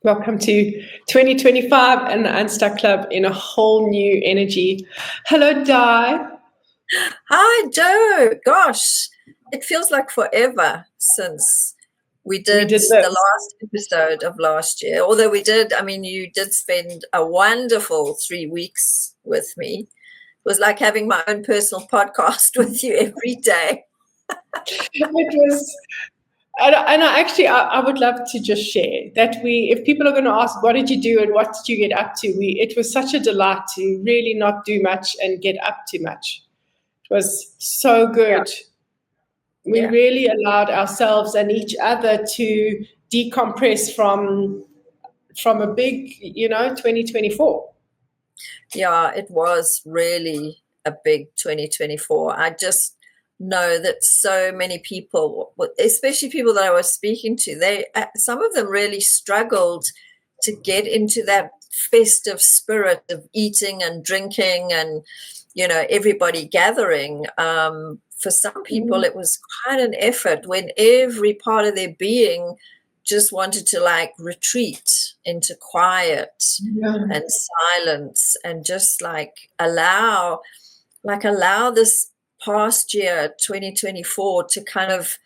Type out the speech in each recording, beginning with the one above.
Welcome to 2025 and the Unstuck Club in a whole new energy. Hello, Di. Hi, Joe. Gosh, it feels like forever since we did the last episode of last year. Although you did spend a wonderful 3 weeks with me. It was like having my own personal podcast with you every day. It was... I would love to just share that if people are going to ask, what did you do and what did you get up to? It was such a delight to really not do much and get up too much. It was so good. Yeah. We really allowed ourselves and each other to decompress from a big, 2024. Yeah, it was really a big 2024. I just know that so many people, especially people that I was speaking to, some of them really struggled to get into that festive spirit of eating and drinking and, everybody gathering. For some people, it was quite an effort when every part of their being just wanted to retreat into quiet and silence and just allow this past year 2024 to kind of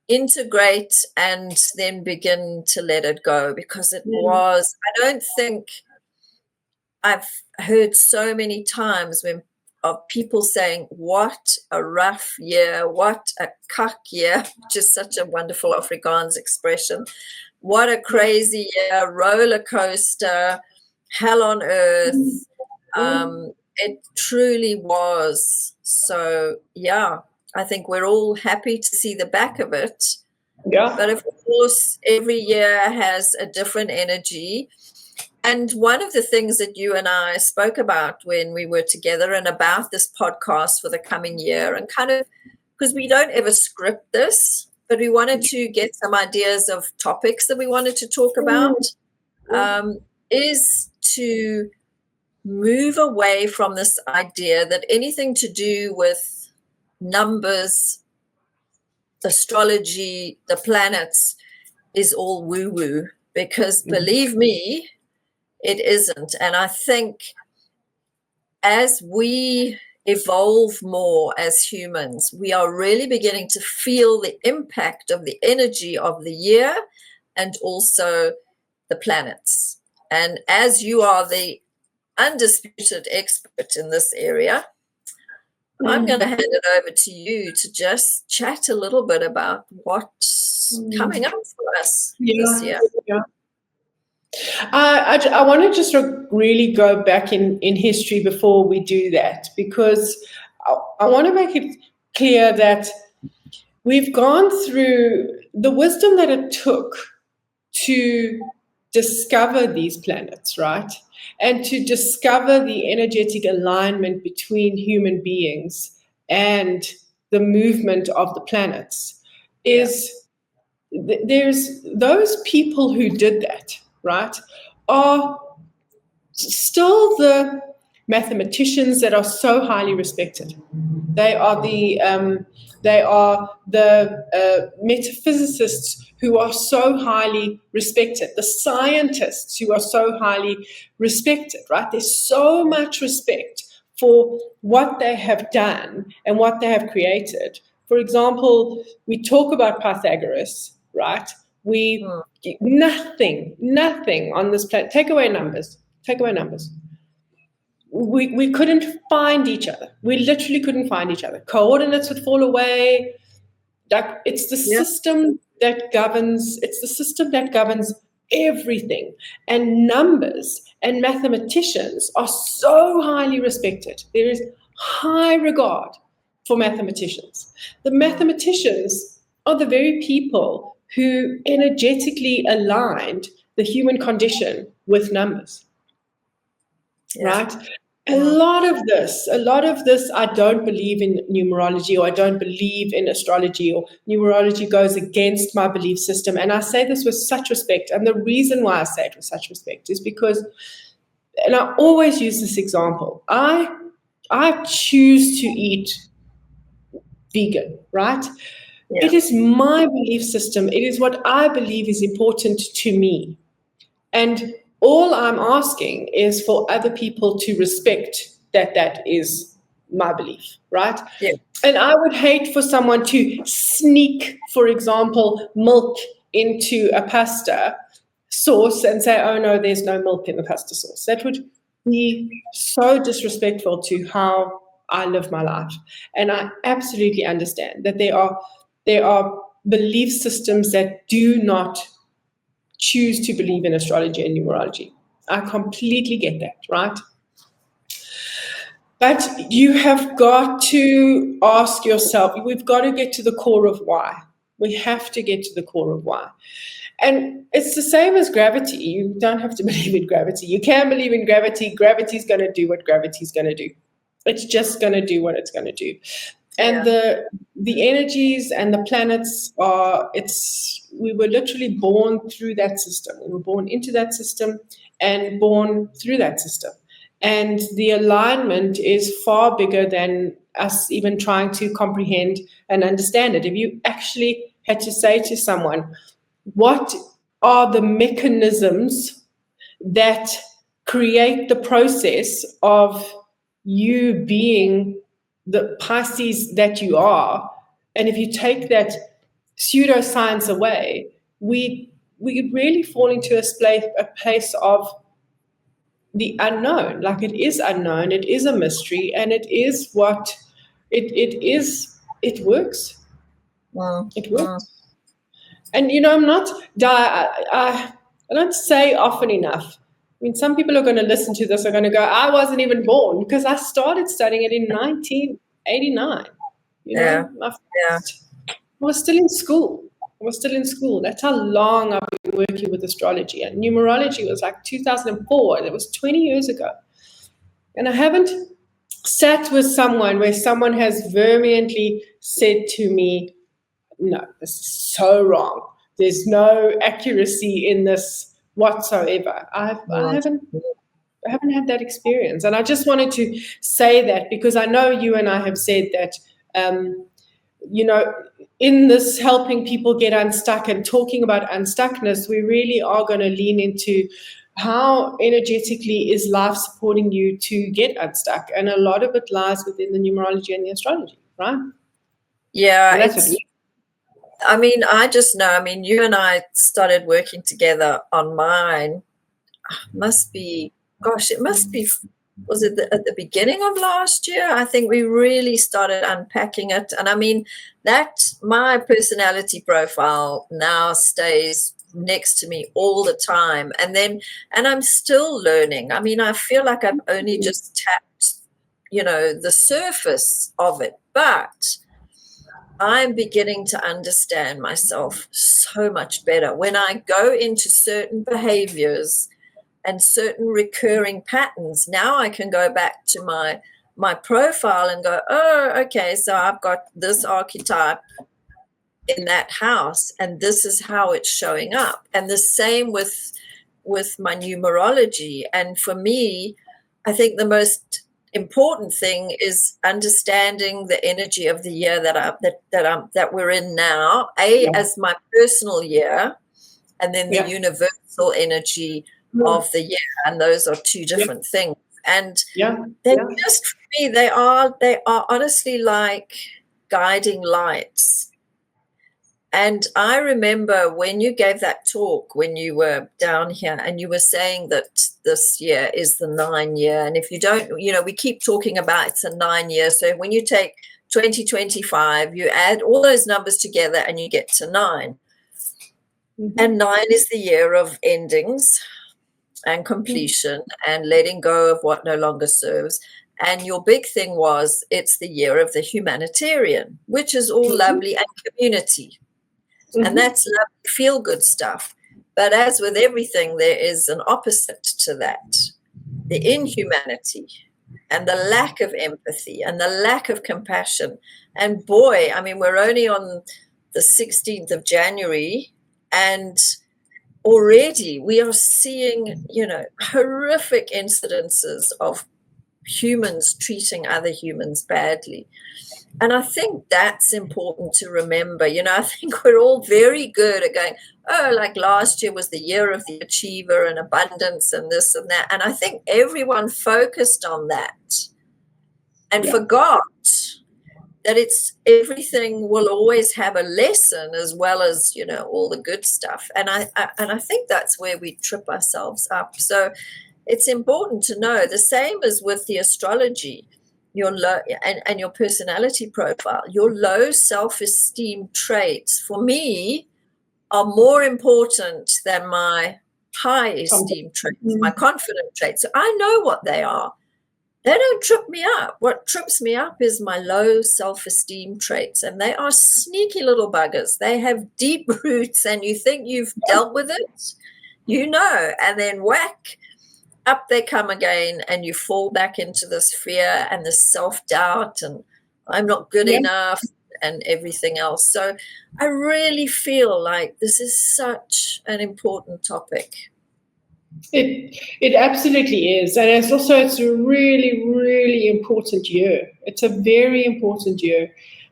integrate and then begin to let it go, because I don't think I've heard so many times of people saying, what a rough year, what a kak year, which is such a wonderful Afrikaans expression. What a crazy year, roller coaster, hell on earth. It truly was. So, yeah, I think we're all happy to see the back of it. Yeah. But, of course, every year has a different energy. And one of the things that you and I spoke about when we were together and about this podcast for the coming year, and kind of because we don't ever script this, but we wanted to get some ideas of topics that we wanted to talk about, is to move away from this idea that anything to do with numbers, astrology, the planets is all woo-woo, because believe me, it isn't. And I think as we evolve more as humans, we are really beginning to feel the impact of the energy of the year and also the planets. And as you are the undisputed expert in this area, I'm going to hand it over to you to just chat a little bit about what's coming up for us this year. Yeah. I want to just really go back in history before we do that, because I want to make it clear that we've gone through the wisdom that it took to discover these planets, right? And to discover the energetic alignment between human beings and the movement of the planets there's those people who did that, right, are still the mathematicians that are so highly respected. They are the metaphysicists who are so highly respected, the scientists who are so highly respected, right? There's so much respect for what they have done and what they have created. For example, we talk about Pythagoras, right? Nothing on this planet. Take away numbers. We couldn't find each other. We literally couldn't find each other. Coordinates would fall away. It's the system that governs. It's the system that governs everything. And numbers and mathematicians are so highly respected. There is high regard for mathematicians. The mathematicians are the very people who energetically aligned the human condition with numbers. Right? A lot of this, I don't believe in numerology, or I don't believe in astrology, or numerology goes against my belief system. And I say this with such respect. And the reason why I say it with such respect is because, and I always use this example, I choose to eat vegan, right? Yeah. It is my belief system. It is what I believe is important to me. And all I'm asking is for other people to respect that is my belief, right? Yeah. And I would hate for someone to sneak, for example, milk into a pasta sauce and say, oh no, there's no milk in the pasta sauce. That would be so disrespectful to how I live my life. And I absolutely understand that there are belief systems that do not choose to believe in astrology and numerology. I completely get that, right? But you have got to ask yourself, we've got to get to the core of why. We have to get to the core of why. And it's the same as gravity. You don't have to believe in gravity. You can believe in gravity. Gravity's going to do what gravity's going to do. It's just going to do what it's going to do. And the energies and the planets we were literally born through that system. We were born into that system and born through that system. And the alignment is far bigger than us even trying to comprehend and understand it. If you actually had to say to someone, what are the mechanisms that create the process of you being the Pisces that you are? And if you take that pseudoscience away, we really fall into a place of the unknown. Like, it is unknown, it is a mystery, and it is what it is. It works. Wow. It works. And I'm not I don't say often enough. I mean, some people are going to listen to this are going to go, I wasn't even born, because I started studying it in 1989. I was still in school. That's how long I've been working with astrology. And numerology was like 2004. It was 20 years ago. And I haven't sat with someone where someone has vehemently said to me, no, this is so wrong. There's no accuracy in this whatsoever. I haven't had that experience. And I just wanted to say that, because I know you and I have said that, in this helping people get unstuck and talking about unstuckness, we really are going to lean into how energetically is life supporting you to get unstuck. And a lot of it lies within the numerology and the astrology, right? Yeah. And that's I just know, you and I started working together on mine. Was it at the beginning of last year? I think we really started unpacking it. And that my personality profile now stays next to me all the time. And I'm still learning. I feel like I've only just tapped, the surface of it. But I'm beginning to understand myself so much better. When I go into certain behaviors and certain recurring patterns, now I can go back to my profile and go, oh, okay, so I've got this archetype in that house, and this is how it's showing up. And the same with my numerology. And for me, I think the most important thing is understanding the energy of the year that we're in now, as my personal year, and then the universal energy of the year, and those are two different things. And just for me, they are honestly like guiding lights. And I remember when you gave that talk, when you were down here, and you were saying that this year is the 9 year. And if you don't, we keep talking about it's a 9 year. So when you take 2025, you add all those numbers together and you get to 9. Mm-hmm. And 9 is the year of endings and completion and letting go of what no longer serves. And your big thing was it's the year of the humanitarian, which is all lovely, and community. Mm-hmm. And that's lovely, feel-good stuff. But as with everything, there is an opposite to that, the inhumanity and the lack of empathy and the lack of compassion. And boy, we're only on the 16th of January, and already we are seeing, horrific incidences of humans treating other humans badly. And I think that's important to remember. I think we're all very good at going, oh, like last year was the year of the achiever and abundance and this and that. And I think everyone focused on that and forgot that everything will always have a lesson as well as, all the good stuff. And I think that's where we trip ourselves up. So it's important to know, the same as with the astrology, your low and your personality profile, your low self-esteem traits for me are more important than my high esteem traits, my confident traits. So I know what they are. They don't trip me up. What trips me up is my low self-esteem traits, and they are sneaky little buggers. They have deep roots, and you think you've dealt with it, and then whack, up they come again, and you fall back into this fear and this self-doubt and I'm not good enough and everything else. So I really feel like this is such an important topic. It absolutely is. And it's a really, really important year. It's a very important year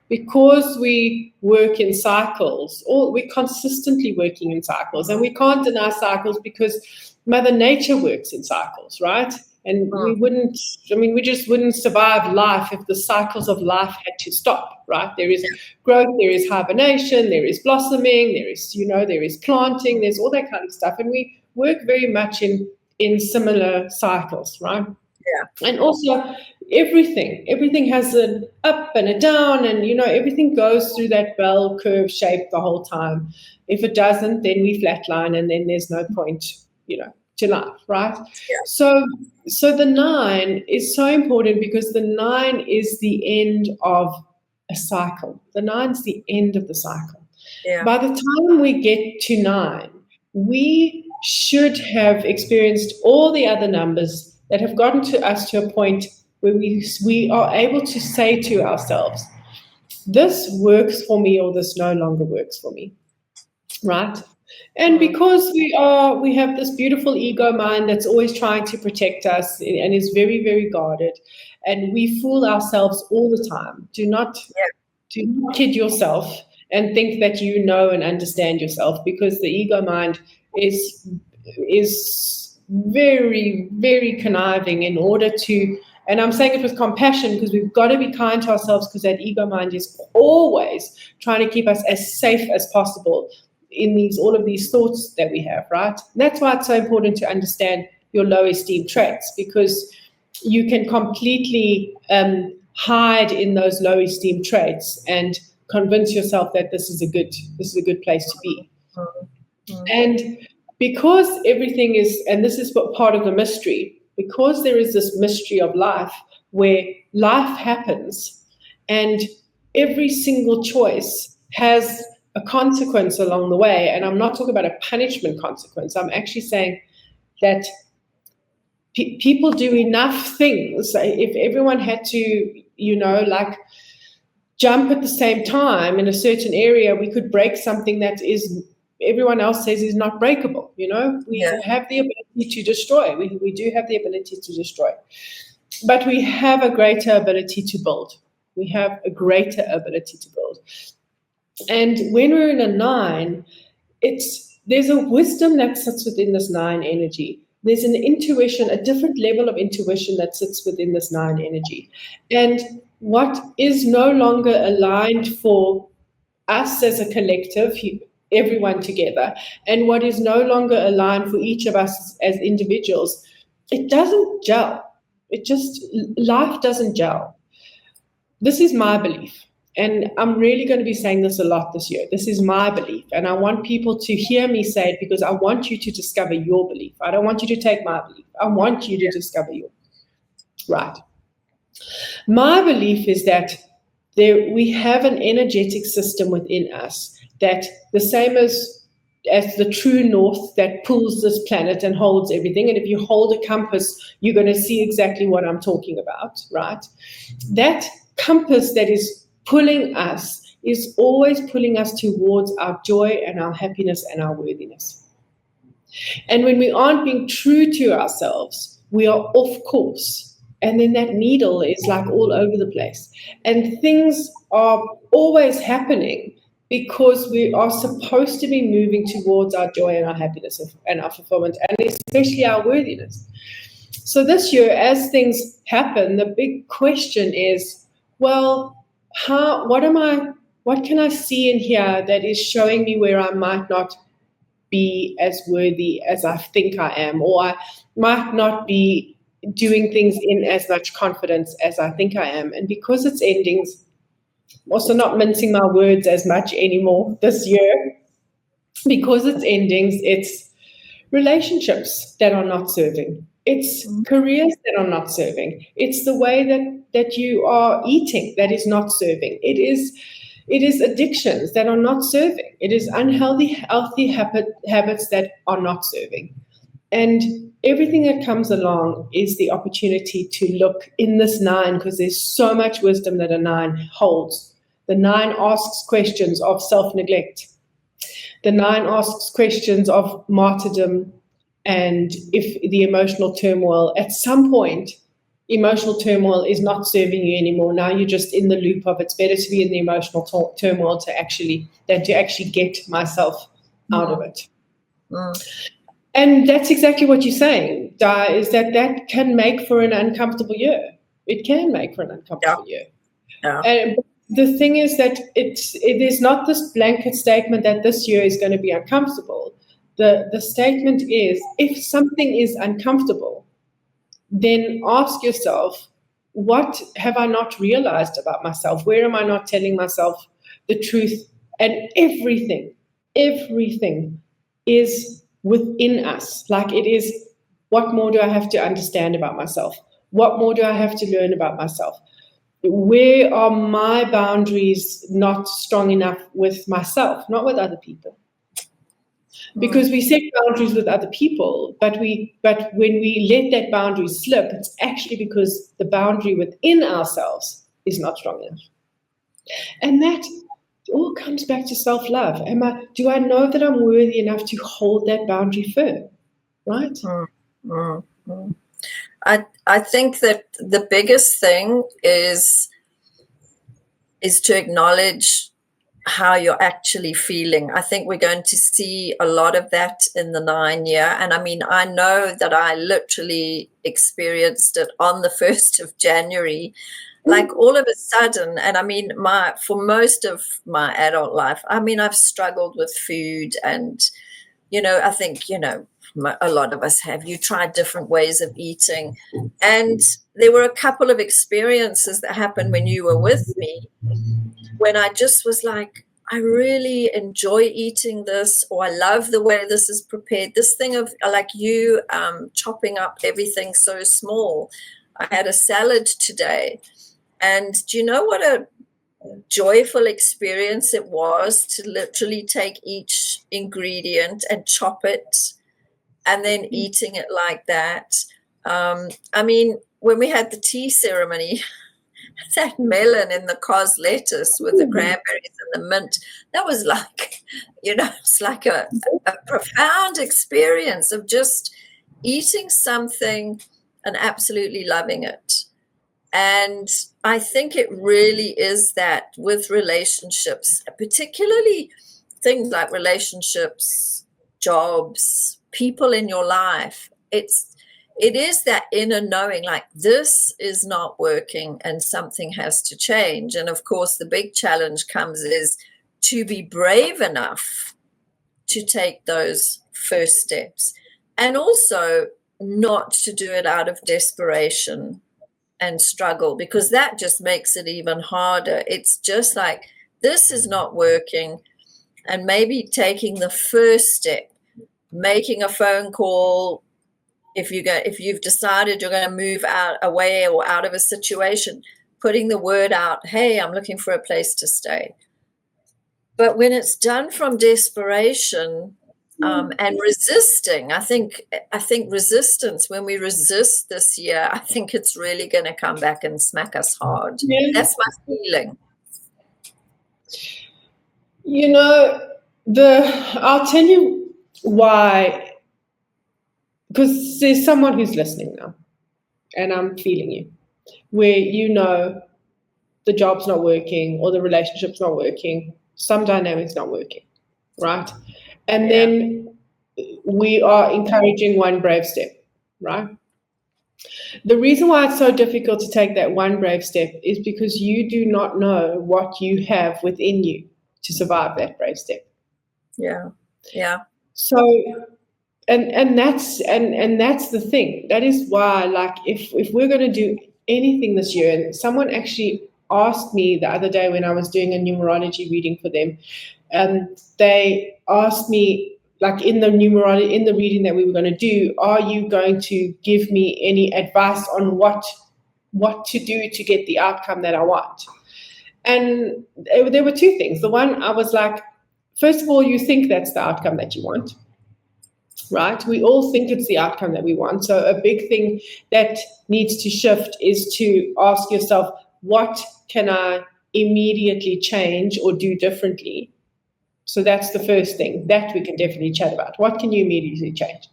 because we work in cycles, or we're consistently working in cycles, and we can't deny cycles because Mother Nature works in cycles, right? And we just wouldn't survive life if the cycles of life had to stop, right? There is growth, there is hibernation, there is blossoming, there is planting, there's all that kind of stuff. And we work very much in similar cycles, right? Yeah. And also everything has an up and a down, and everything goes through that bell curve shape the whole time. If it doesn't, then we flatline, and then there's no point, to life, right? Yeah. So the 9 is so important because the 9 is the end of a cycle. The 9's the end of the cycle. Yeah. By the time we get to 9, we should have experienced all the other numbers that have gotten to us to a point where we are able to say to ourselves, this works for me or this no longer works for me, right? And because we have this beautiful ego mind that's always trying to protect us and is very, very guarded, and we fool ourselves all the time. Do not kid yourself and think that you know and understand yourself, because the ego mind is very, very conniving in order to, and I'm saying it with compassion because we've got to be kind to ourselves, because that ego mind is always trying to keep us as safe as possible in all of these thoughts that we have, right? And that's why it's so important to understand your low esteem traits, because you can completely hide in those low esteem traits and convince yourself that this is a good place to be. And because everything is, and this is what part of the mystery, because there is this mystery of life where life happens and every single choice has a consequence along the way. And I'm not talking about a punishment consequence. I'm actually saying that people do enough things. If everyone had to, jump at the same time in a certain area, we could break something that is everyone else says is not breakable. We have the ability to destroy. We do have the ability to destroy. But we have a greater ability to build. We have a greater ability to build. And when we're in a 9, there's a wisdom that sits within this 9 energy. There's an intuition, a different level of intuition that sits within this 9 energy. And what is no longer aligned for us as a collective, everyone together, and what is no longer aligned for each of us as individuals, it doesn't gel. Life doesn't gel. This is my belief. And I'm really going to be saying this a lot this year. This is my belief. And I want people to hear me say it because I want you to discover your belief. I don't want you to take my belief. I want you to discover yours. Right. My belief is that we have an energetic system within us that the same as the true north that pulls this planet and holds everything. And if you hold a compass, you're going to see exactly what I'm talking about, right? That compass that is pulling us is always pulling us towards our joy and our happiness and our worthiness. And when we aren't being true to ourselves, we are off course. and then that needle is like all over the place. And things are always happening because we are supposed to be moving towards our joy and our happiness and our fulfillment, and especially our worthiness. So this year, as things happen, the big question is, well, what can I see in here that is showing me where I might not be as worthy as I think I am, or I might not be doing things in as much confidence as I think I am. And because it's endings, I'm also not mincing my words as much anymore this year. Because it's endings, it's relationships that are not serving. It's careers that are not serving. It's the way that you are eating that is not serving. It is addictions that are not serving. It is unhealthy, healthy habits that are not serving. And everything that comes along is the opportunity to look in this 9, because there's so much wisdom that a 9 holds. The 9 asks questions of self-neglect. The 9 asks questions of martyrdom, and if the emotional turmoil, at some point, emotional turmoil is not serving you anymore. Now you're just in the loop of it's better to be in the emotional turmoil than to actually get myself out of it. And that's exactly what you're saying, Di, is that can make for an uncomfortable year. It can make for an uncomfortable year. Yeah. And the thing is that it is not this blanket statement that this year is going to be uncomfortable. The statement is, if something is uncomfortable, then ask yourself, what have I not realized about myself? Where am I not telling myself the truth? And everything is within us. Like it is, what more do I have to understand about myself? What more do I have to learn about myself? Where are my boundaries not strong enough with myself, not with other people? Because we set boundaries with other people, but when we let that boundary slip, it's actually because the boundary within ourselves is not strong enough. And that all comes back to self-love. Do I know that I'm worthy enough to hold that boundary firm? Right? I think that the biggest thing is to acknowledge how you're actually feeling. I think we're going to see a lot of that in the 9 year. And I mean, I know that I literally experienced it on the 1st of January, like all of a sudden. And I mean, for most of my adult life, I mean, I've struggled with food and, I think, a lot of us have. You tried different ways of eating. And there were a couple of experiences that happened when you were with me, when I just was like, I really enjoy eating this, or I love the way this is prepared. This thing of like you chopping up everything so small. I had a salad today. And do you know what a joyful experience it was to literally take each ingredient and chop it and then eating it like that? I mean, when we had the tea ceremony, that melon in the cos lettuce with the cranberries and the mint, that was like, it's like a profound experience of just eating something and absolutely loving it. And I think it really is that with relationships, particularly things like relationships, jobs, people in your life, it is that inner knowing, like this is not working and something has to change. And of course, the big challenge comes is to be brave enough to take those first steps, and also not to do it out of desperation and struggle, because that just makes it even harder. It's just like, this is not working, and maybe taking the first step, making a phone call. If you've decided you're going to move away or out of a situation, putting the word out, hey, I'm looking for a place to stay. But when it's done from desperation and resisting, I think resistance, when we resist this year, I think it's really going to come back and smack us hard. Yeah. That's my feeling. I'll tell you why. Because there's someone who's listening now. and I'm feeling you, where you know the job's not working or the relationship's not working, some dynamics not working, right? And then we are encouraging one brave step, right? The reason why it's so difficult to take that one brave step is because you do not know what you have within you to survive that brave step. Yeah. Yeah. So and that's the thing. That is why, like, if we're going to do anything this year, and someone actually asked me the other day when I was doing a numerology reading for them, they asked me, like, in the reading that we were going to do, are you going to give me any advice on what to do to get the outcome that I want? And there were two things. The one, I was like, first of all, you think that's the outcome that you want, right? We all think it's the outcome that we want. So a big thing that needs to shift is to ask yourself, what can I immediately change or do differently? So that's the first thing that we can definitely chat about. What can you immediately change?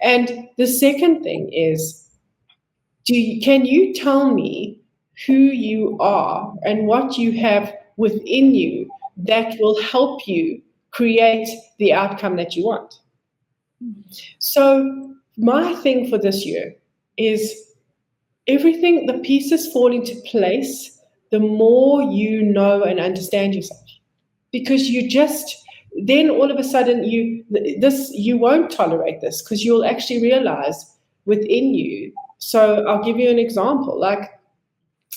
And the second thing is, can you tell me who you are and what you have within you that will help you create the outcome that you want? So my thing for this year is everything, the pieces fall into place the more you know and understand yourself. Because you just, then all of a sudden you won't tolerate this, because you'll actually realize within you. So I'll give you an example. Like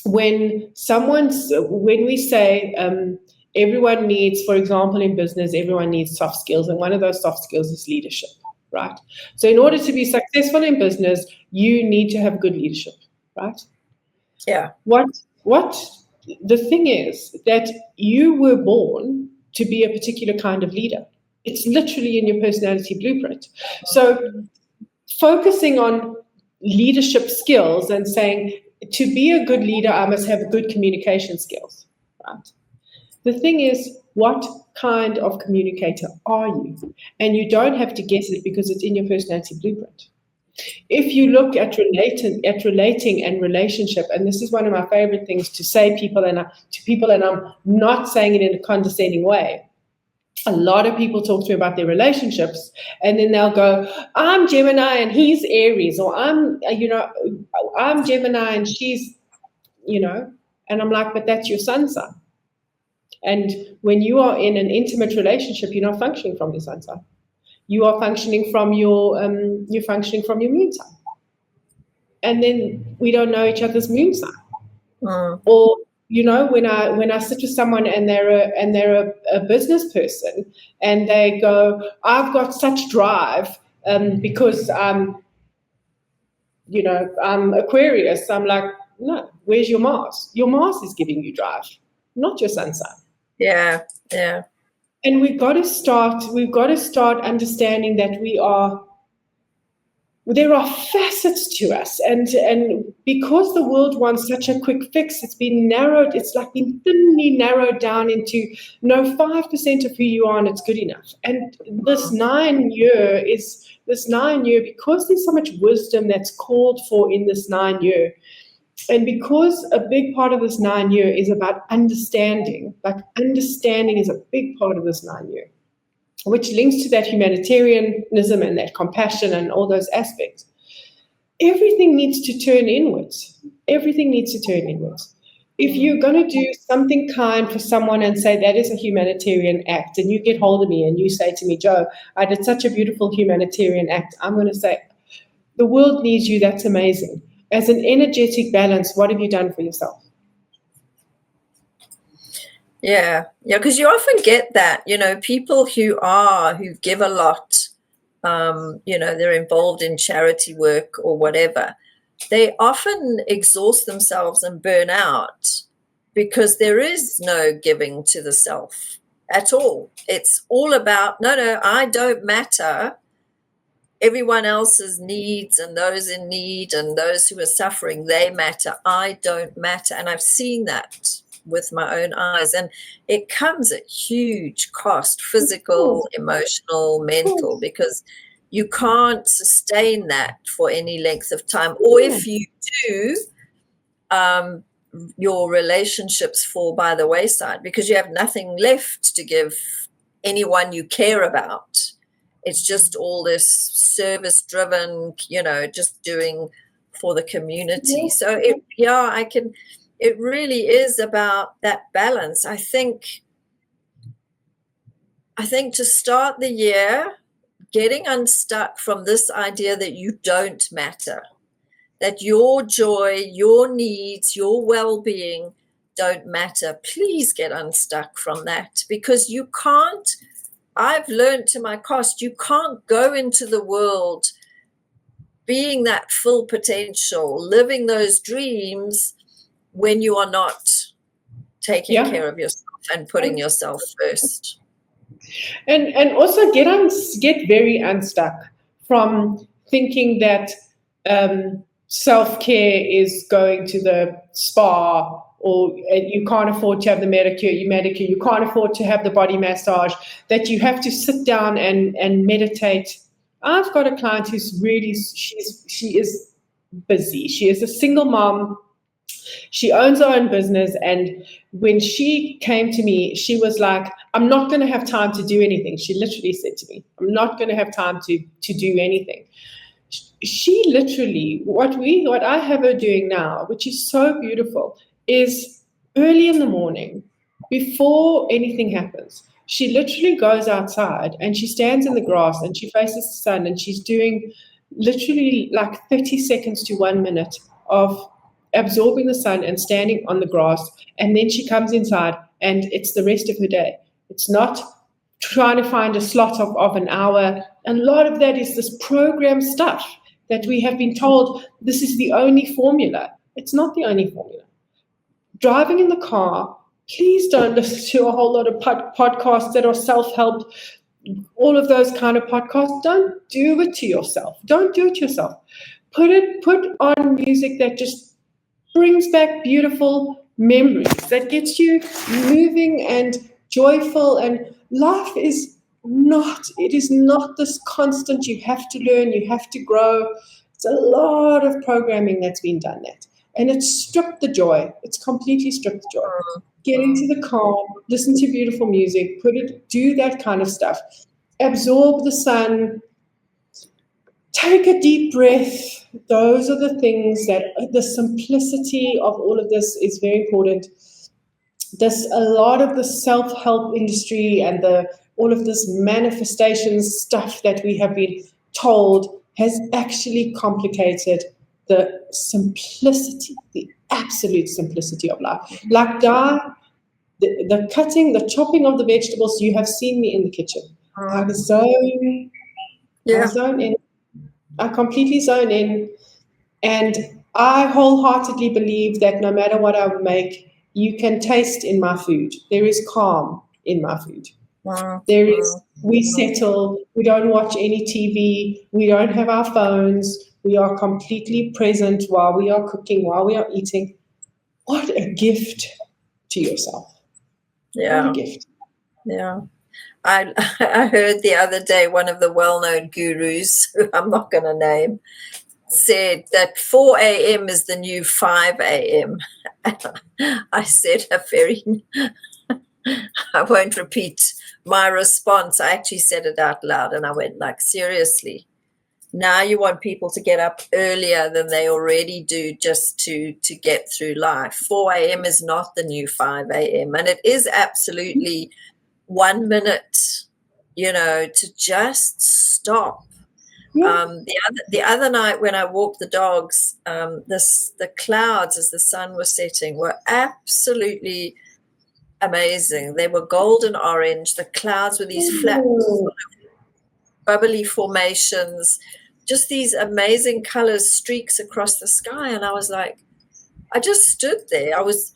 when we say everyone needs, for example, in business, everyone needs soft skills, and one of those soft skills is leadership, right? So in order to be successful in business, you need to have good leadership, right? Yeah. What the thing is that you were born to be a particular kind of leader. It's literally in your personality blueprint. So focusing on leadership skills and saying, to be a good leader, I must have good communication skills, right? The thing is, what kind of communicator are you? And you don't have to guess it because it's in your personality blueprint. If you look at relating and relationship, and this is one of my favorite things to say to people, and I'm not saying it in a condescending way. A lot of people talk to me about their relationships, and then they'll go, I'm Gemini and he's Aries, or I'm Gemini and she's, and I'm like, but that's your sun sign. And when you are in an intimate relationship, you're not functioning from your sun sign. You are functioning from your moon sign. And then we don't know each other's moon sign. Or when I sit with someone and they're a business person and they go, I've got such drive because I'm Aquarius. I'm like, no, where's your Mars? Your Mars is giving you drive, not your sun sign. Yeah. And we've got to start understanding that there are facets to us, and because the world wants such a quick fix, it's been thinly narrowed down into 5% of who you are and it's good enough. And this 9 year, because there's so much wisdom that's called for in this 9 year, and because a big part of this 9 year is about understanding, like understanding is a big part of this 9 year, which links to that humanitarianism and that compassion and all those aspects. Everything needs to turn inwards. If you're going to do something kind for someone and say that is a humanitarian act, and you get hold of me and you say to me, Jo, I did such a beautiful humanitarian act, I'm going to say, the world needs you, that's amazing. As an energetic balance, what have you done for yourself? Yeah, because you often get that, people who give a lot, they're involved in charity work or whatever, they often exhaust themselves and burn out because there is no giving to the self at all. It's all about, no, I don't matter. Everyone else's needs and those in need and those who are suffering, they matter. I don't matter. And I've seen that with my own eyes. And it comes at huge cost, physical, emotional, mental, because you can't sustain that for any length of time. Or if you do, your relationships fall by the wayside because you have nothing left to give anyone you care about. It's just all this service-driven, just doing for the community. So it really is about that balance. I think to start the year, getting unstuck from this idea that you don't matter, that your joy, your needs, your well-being don't matter. Please get unstuck from that, because you can't, I've learned to my cost, you can't go into the world being that full potential, living those dreams when you are not taking care of yourself and putting yourself first. And also get very unstuck from thinking that self-care is going to the spa, or you can't afford to have the manicure, you can't afford to have the body massage, that you have to sit down and meditate. I've got a client who's really, she is busy. She is a single mom. She owns her own business. And when she came to me, she was like, I'm not going to have time to do anything. She literally said to me, I'm not going to have time to do anything. She literally, what I have her doing now, which is so beautiful, is early in the morning, before anything happens, she literally goes outside and she stands in the grass and she faces the sun, and she's doing literally like 30 seconds to 1 minute of absorbing the sun and standing on the grass. And then she comes inside, and it's the rest of her day. It's not trying to find a slot of an hour. And a lot of that is this program stuff that we have been told this is the only formula. It's not the only formula. Driving in the car, please don't listen to a whole lot of podcasts that are self-help, all of those kind of podcasts. Don't do it to yourself. Don't do it yourself. Put on music that just brings back beautiful memories, that gets you moving and joyful. And life is not this constant, you have to learn, you have to grow. It's a lot of programming that's been done that. And it's stripped the joy. It's completely stripped the joy. Get into the calm, listen to beautiful music, do that kind of stuff. Absorb the sun, take a deep breath. Those are the things that, the simplicity of all of this is very important. A lot of the self-help industry and all of this manifestation stuff that we have been told has actually complicated the simplicity, the absolute simplicity of life. Like the cutting, the chopping of the vegetables, you have seen me in the kitchen. I zone in. I completely zone in. And I wholeheartedly believe that no matter what I make, you can taste in my food. There is calm in my food. We settle, we don't watch any TV, we don't have our phones, we are completely present while we are cooking, while we are eating. What a gift to yourself. Yeah. What a gift. Yeah. I heard the other day one of the well-known gurus, who I'm not going to name, said that 4 a.m. is the new 5 a.m. I said I won't repeat my response. I actually said it out loud, and I went like, seriously, now you want people to get up earlier than they already do just to get through life. 4 a.m. is not the new 5 a.m. And it is absolutely 1 minute, to just stop. The other night when I walked the dogs, the clouds as the sun was setting were absolutely amazing. They were golden orange. The clouds were these flat, bubbly formations, just these amazing colors, streaks across the sky. And I was like, I just stood there. I was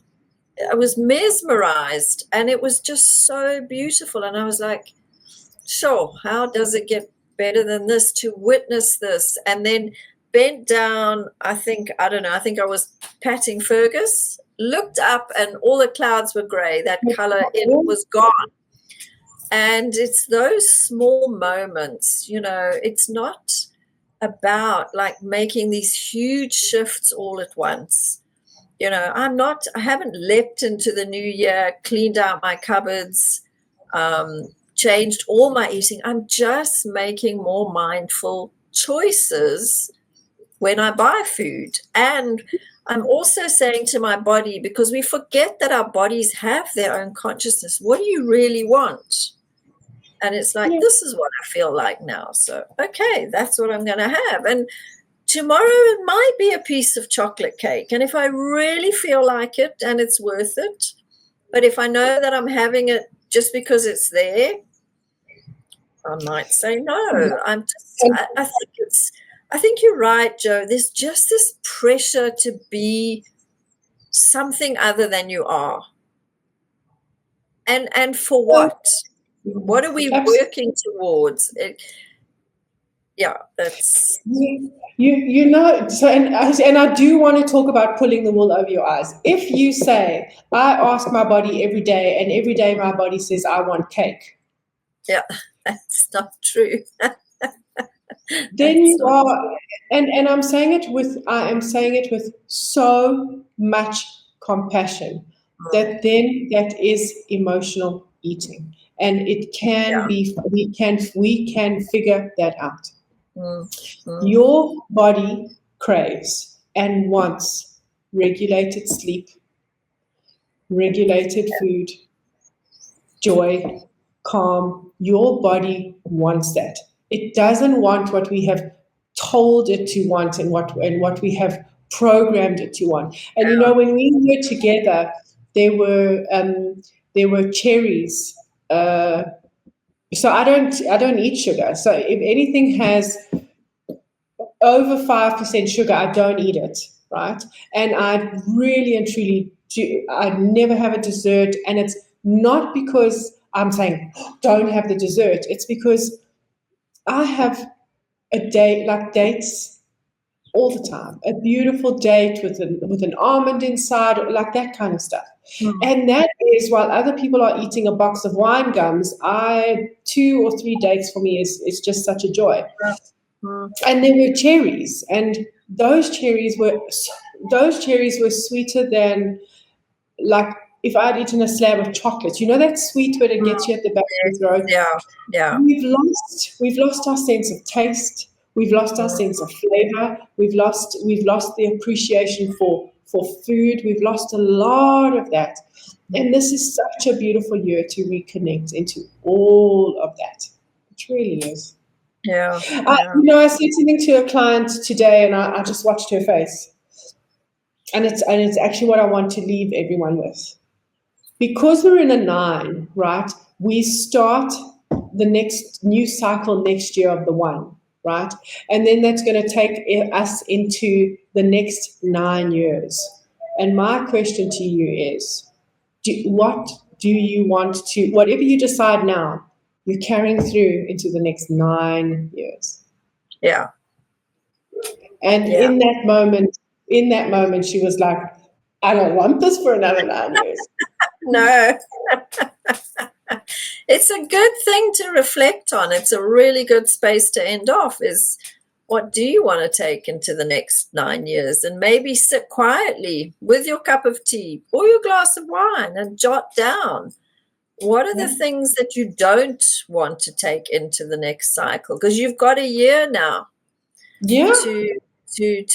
mesmerized, and it was just so beautiful. And I was like, sure, how does it get better than this, to witness this? And then bent down, I think I was patting Fergus, looked up, and all the clouds were gray. That color, it was gone. And it's those small moments, it's not about like making these huge shifts all at once. I haven't leapt into the new year, cleaned out my cupboards, changed all my eating. I'm just making more mindful choices when I buy food. And I'm also saying to my body, because we forget that our bodies have their own consciousness, what do you really want? And it's like, this is what I feel like now. So, okay, that's what I'm going to have. And tomorrow it might be a piece of chocolate cake. And if I really feel like it and it's worth it, but if I know that I'm having it just because it's there, I might say no. I think you're right, Joe. There's just this pressure to be something other than you are. And for what? What are we working towards? That's so, and I do want to talk about pulling the wool over your eyes. If you say, I ask my body every day, and every day my body says, I want cake. Yeah, that's not true. Then you are, and I am saying it with so much compassion that is emotional eating, and it can be. We can figure that out. Your body craves and wants regulated sleep, regulated food, joy, calm. Your body wants that. It doesn't want what we have told it to want and what we have programmed it to want. And when we were together, there were cherries. So I don't eat sugar. So if anything has over 5% sugar, I don't eat it, right? And I really and truly do. I never have a dessert, and it's not because I'm saying don't have the dessert. It's because I have a date, like dates all the time. A beautiful date with an almond inside, like that kind of stuff. And that is while other people are eating a box of wine gums, 2 or 3 dates for me is just such a joy. And there were cherries, and those cherries were sweeter than, like, if I'd eaten a slab of chocolate. You know that sweet where it gets you at the back of your throat? Yeah. We've lost our sense of taste. We've lost our sense of flavor. We've lost the appreciation for food. We've lost a lot of that. And this is such a beautiful year to reconnect into all of that. It really is. Yeah. I said something to a client today, and I just watched her face. And it's actually what I want to leave everyone with. Because we're in a 9, right? We start the next new cycle next year of the 1, right? And then that's going to take us into the next 9 years. And my question to you is, what do you want to, whatever you decide now, you're carrying through into the next 9 years. Yeah. And in that moment, she was like, I don't want this for another 9 years. No. It's a good thing to reflect on. It's a really good space to end off is, what do you want to take into the next 9 years? And maybe sit quietly with your cup of tea or your glass of wine and jot down, what are the things that you don't want to take into the next cycle? Because you've got a year now to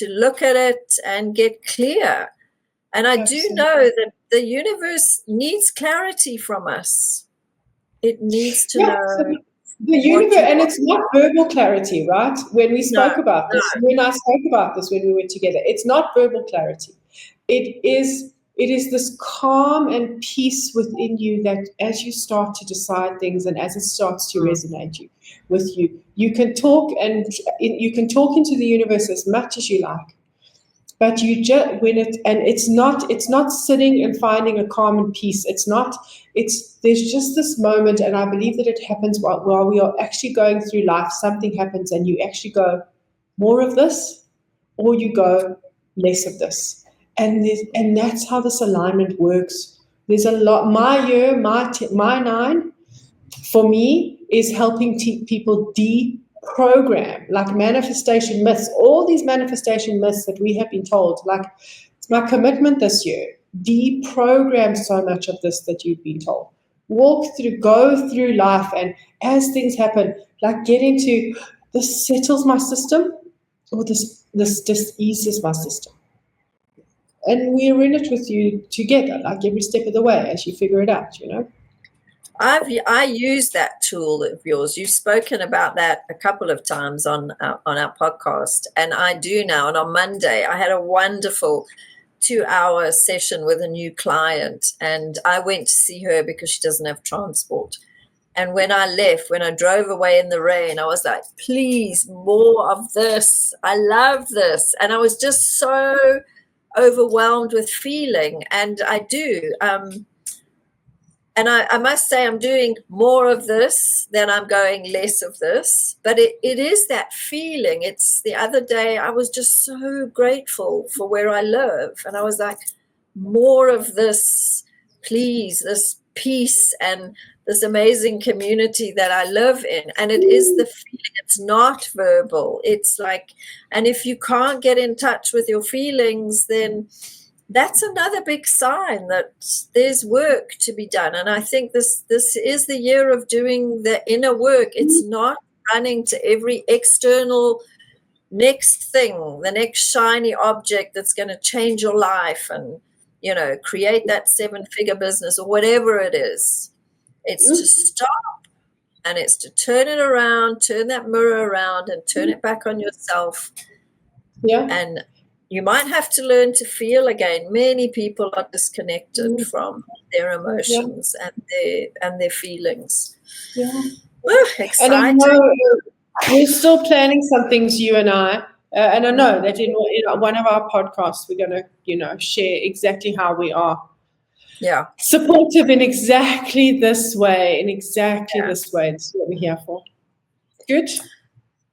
look at it and get clear. And I do know that the universe needs clarity from us. It needs to know. So the universe, and it's not verbal clarity, right? When we spoke about this, when I spoke about this when we were together, it's not verbal clarity. It is this calm and peace within you that as you start to decide things and as it starts to resonate with you, you can talk into the universe as much as you like. But you just it's not sitting and finding a calm and peace. There's just this moment, and I believe that it happens while we are actually going through life. Something happens, and you actually go more of this, or you go less of this. And that's how this alignment works. There's a lot. My 9, for me, is helping people deprogram, like manifestation myths, all these manifestation myths that we have been told. Like, it's my commitment this year. Deprogram so much of this that you've been told. Go through life, and as things happen, like get into, this settles my system, or this just eases my system. And we're in it with you together, like every step of the way as you figure it out, I use that tool of yours. You've spoken about that a couple of times on our podcast, and I do now. And on Monday, I had a wonderful 2-hour session with a new client, and I went to see her because she doesn't have transport. And when I drove away in the rain, I was like, please, more of this. I love this. And I was just so overwhelmed with feeling, and I do. And I must say, I'm doing more of this than I'm going less of this. But it is that feeling. It's the other day, I was just so grateful for where I live. And I was like, more of this, please, this peace and this amazing community that I live in. And it is the feeling. It's not verbal. It's like, and if you can't get in touch with your feelings, then that's another big sign that there's work to be done. And I think this is the year of doing the inner work. It's not running to every external next thing, the next shiny object that's going to change your life and, create that 7-figure business or whatever it is. It's to stop, and it's to turn it around, turn that mirror around and turn it back on yourself. Yeah. And you might have to learn to feel again. Many people are disconnected from their emotions and their feelings. Yeah. Exciting. And I know we're still planning some things, you and I. And I know that in one of our podcasts, we're going to, share exactly how we are supportive in exactly this way. This way. This is what we're here for. Good?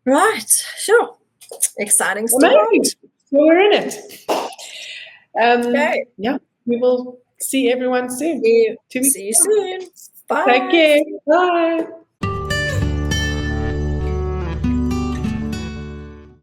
Right. Sure. Exciting stuff. Amazing. So we're in it. Okay. Yeah, we will see everyone soon. See you soon. Bye. Take care. Bye.